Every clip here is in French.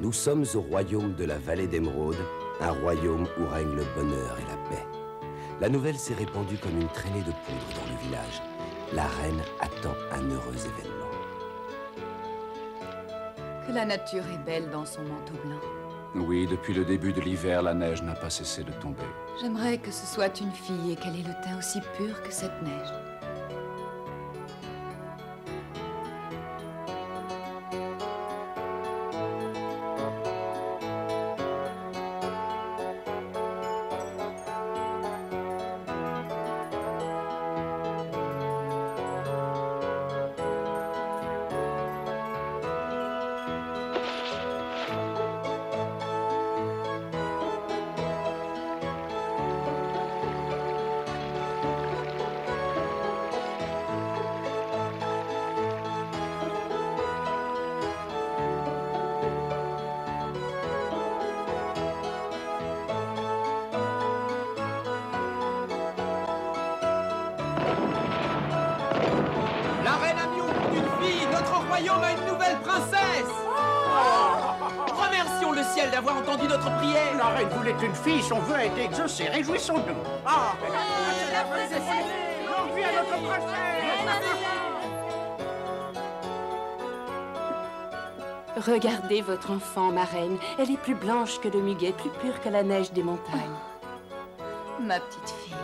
Nous sommes au royaume de la vallée d'Émeraude, un royaume où règne le bonheur et la paix. La nouvelle s'est répandue comme une traînée de poudre dans le village. La reine attend un heureux événement. Que la nature est belle dans son manteau blanc. Oui, depuis le début de l'hiver, la neige n'a pas cessé de tomber. J'aimerais que ce soit une fille et qu'elle ait le teint aussi pur que cette neige. royaume a une nouvelle princesse. Remercions le ciel d'avoir entendu notre prière. La reine voulait une fille, son vœu a été exaucé, réjouissons-nous. Ah, la princesse est née. Longue vie à notre princesse. Regardez votre enfant, ma reine. Elle est plus blanche que le muguet, plus pure que la neige des montagnes. Ma petite fille.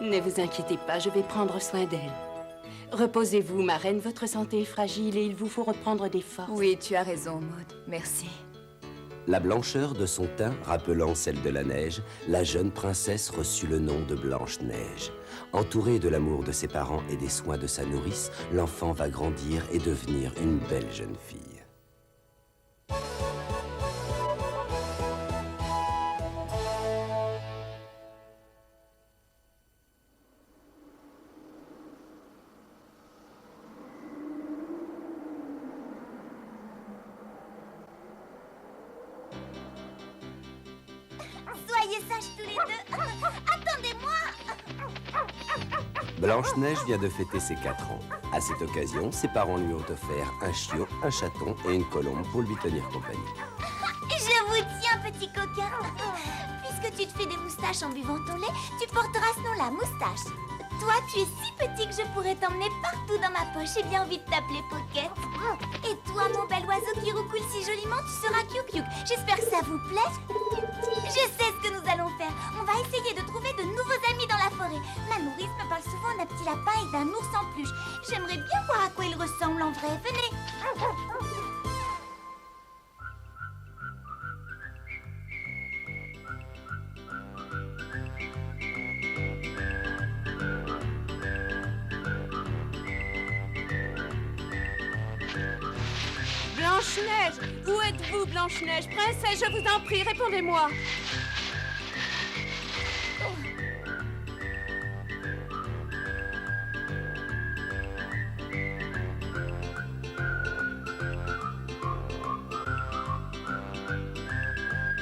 Ne vous inquiétez pas, je vais prendre soin d'elle. Reposez-vous, ma reine, votre santé est fragile et il vous faut reprendre des forces. Oui, tu as raison, Maud. Merci. La blancheur de son teint rappelant celle de la neige, la jeune princesse reçut le nom de Blanche-Neige. Entourée de l'amour de ses parents et des soins de sa nourrice, l'enfant va grandir et devenir une belle jeune fille. Soyez sages tous les deux. Attendez-moi. Blanche-Neige vient de fêter ses 4 ans. À cette occasion, ses parents lui ont offert un chiot, un chaton et une colombe pour lui tenir compagnie. Je vous tiens, petit coquin. Puisque tu te fais des moustaches en buvant ton lait, tu porteras ce nom-là, moustache. Toi, tu es si petit que je pourrais t'emmener partout dans ma poche. J'ai bien envie de t'appeler Pocket. Et toi, mon bel oiseau qui roucoule si joliment, tu seras Kyuk-Kyuk. J'espère que ça vous plaît. Je sais ce que nous allons faire. On va essayer de trouver de nouveaux amis dans la forêt. Ma nourrice me parle souvent d'un petit lapin et d'un ours en peluche. J'aimerais bien voir à quoi il ressemble en vrai. Venez. Blanche-Neige! Où êtes-vous, Blanche-Neige? Princesse, je vous en prie, répondez-moi!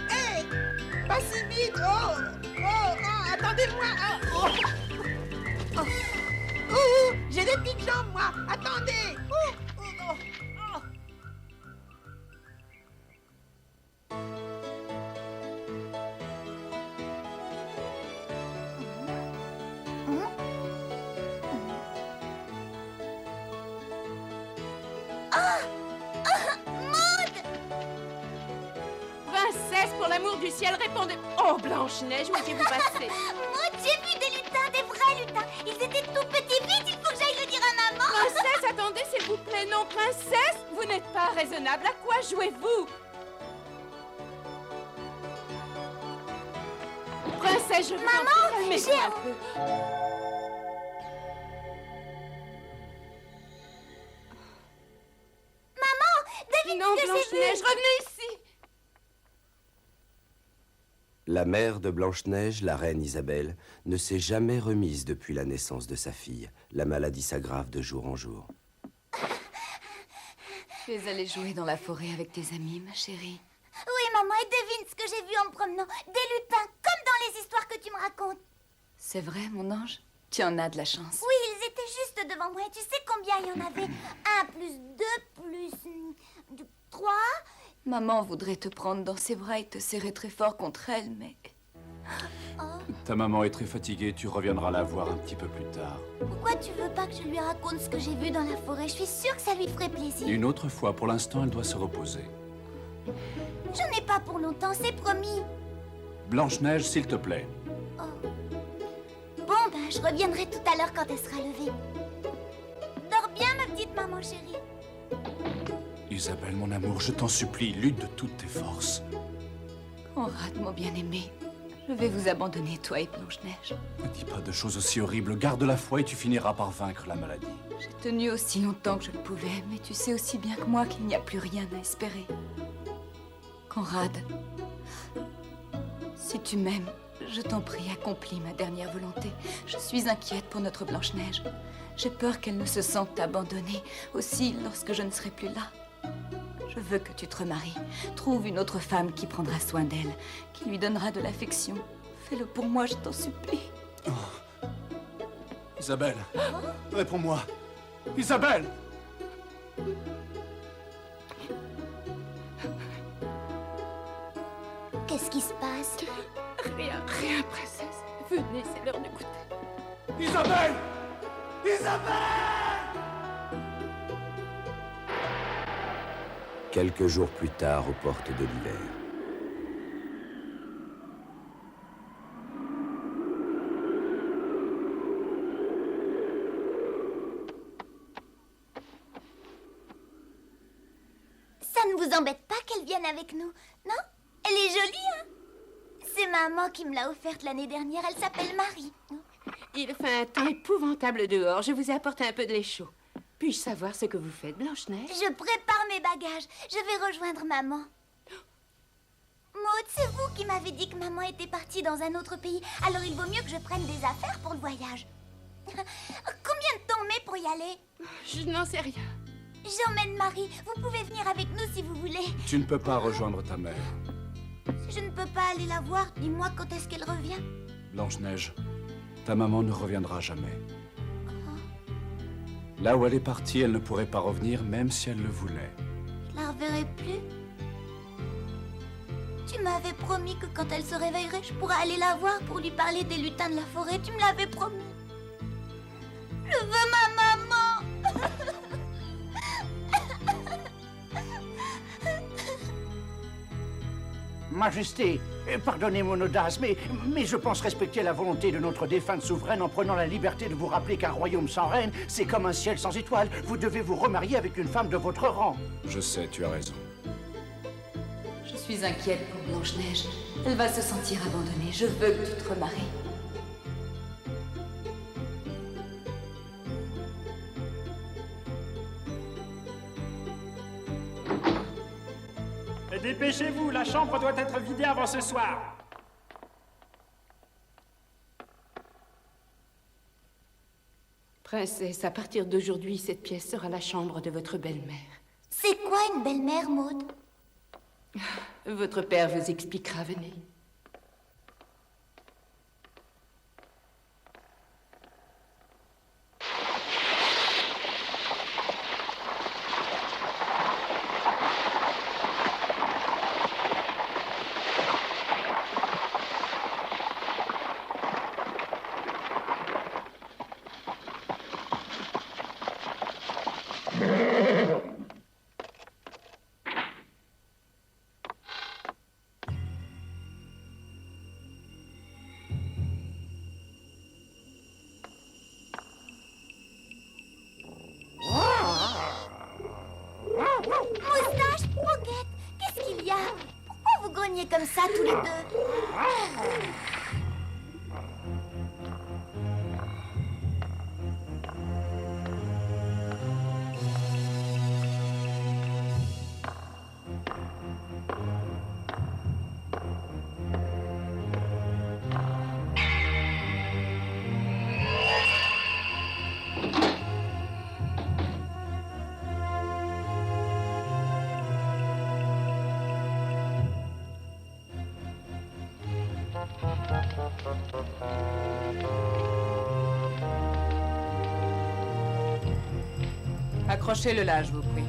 Hé! Pas si vite! Attendez-moi! J'ai des petites jambes, moi! Attendez! Princesse, pour l'amour du ciel, répondez... Oh, Blanche-Neige, où étiez-vous passée? Maud, j'ai vu des lutins, des vrais lutins. Ils étaient tout petits. Vite, il faut que j'aille le dire à maman. Princesse, attendez, s'il vous plaît. Non, princesse, vous n'êtes pas raisonnable. À quoi jouez-vous? Princesse, je vous en prie, calmez-vous un peu. Maman, devine Non, ce que j'ai Blanche-Neige, vu. revenez ici. La mère de Blanche-Neige, la reine Isabelle, ne s'est jamais remise depuis la naissance de sa fille. La maladie s'aggrave de jour en jour. Tu es allée jouer dans la forêt avec tes amis, ma chérie. Oui, maman, et devine ce que j'ai vu en me promenant. Des lutins, comme dans les histoires que tu me racontes. C'est vrai, mon ange? Tu en as de la chance. Oui, ils étaient juste devant moi. Et tu sais combien il y en avait? 1 plus 2 plus 3. Maman voudrait te prendre dans ses bras et te serrer très fort contre elle, mais... Ta maman est très fatiguée, tu reviendras la voir un petit peu plus tard. Pourquoi tu veux pas que je lui raconte ce que j'ai vu dans la forêt? Je suis sûre que ça lui ferait plaisir. Une autre fois, pour l'instant, elle doit se reposer. J'en ai pas pour longtemps, c'est promis. Blanche-Neige, s'il te plaît. Bon, ben, je reviendrai tout à l'heure quand elle sera levée. Dors bien, ma petite maman chérie. Isabelle, mon amour, je t'en supplie, lutte de toutes tes forces. Conrad, mon bien-aimé, je vais vous abandonner, toi et Blanche-Neige. Ne dis pas de choses aussi horribles, garde la foi et tu finiras par vaincre la maladie. J'ai tenu aussi longtemps que je le pouvais, mais tu sais aussi bien que moi qu'il n'y a plus rien à espérer. Conrad, si tu m'aimes, je t'en prie, accomplis ma dernière volonté. Je suis inquiète pour notre Blanche-Neige. J'ai peur qu'elle ne se sente abandonnée, aussi lorsque je ne serai plus là. Je veux que tu te remaries. Trouve une autre femme qui prendra soin d'elle, qui lui donnera de l'affection. Fais-le pour moi, je t'en supplie. Isabelle, réponds-moi. Isabelle! Qu'est-ce qui se passe? Rien, princesse. Venez, c'est l'heure de goûter. Isabelle! Isabelle! Quelques jours plus tard, aux portes de l'hiver. Ça ne vous embête pas qu'elle vienne avec nous, non? Elle est jolie, hein? C'est maman qui me l'a offerte l'année dernière, elle s'appelle Marie. Il fait un temps épouvantable dehors. Je vous ai apporté un peu de lait chaud. Puis-je savoir ce que vous faites, Blanche-Neige? Je prépare mes bagages, je vais rejoindre maman. Maud, c'est vous qui m'avez dit que maman était partie dans un autre pays, alors il vaut mieux que je prenne des affaires pour le voyage. Combien de temps on met pour y aller? Je n'en sais rien. J'emmène Marie, vous pouvez venir avec nous si vous voulez. Tu ne peux pas rejoindre ta mère. Si je ne peux pas aller la voir, dis-moi quand est-ce qu'elle revient. Blanche-Neige, ta maman ne reviendra jamais. Là où elle est partie, elle ne pourrait pas revenir, même si elle le voulait. Je la reverrai plus. Tu m'avais promis que quand elle se réveillerait, je pourrais aller la voir pour lui parler des lutins de la forêt. Tu me l'avais promis. Je veux ma maman. Majesté, pardonnez mon audace, mais je pense respecter la volonté de notre défunte souveraine en prenant la liberté de vous rappeler qu'un royaume sans reine, c'est comme un ciel sans étoiles. Vous devez vous remarier avec une femme de votre rang. Je sais, tu as raison. Je suis inquiète pour Blanche-Neige. Elle va se sentir abandonnée. Je veux que tu te remaries. Dépêchez-vous, la chambre doit être vidée avant ce soir. Princesse, à partir d'aujourd'hui, cette pièce sera la chambre de votre belle-mère. C'est quoi une belle-mère, Maud? Votre père vous expliquera, venez. Moustache, Pocket, qu'est-ce qu'il y a? Pourquoi vous grognez comme ça tous les deux? Accrochez le là, je vous prie.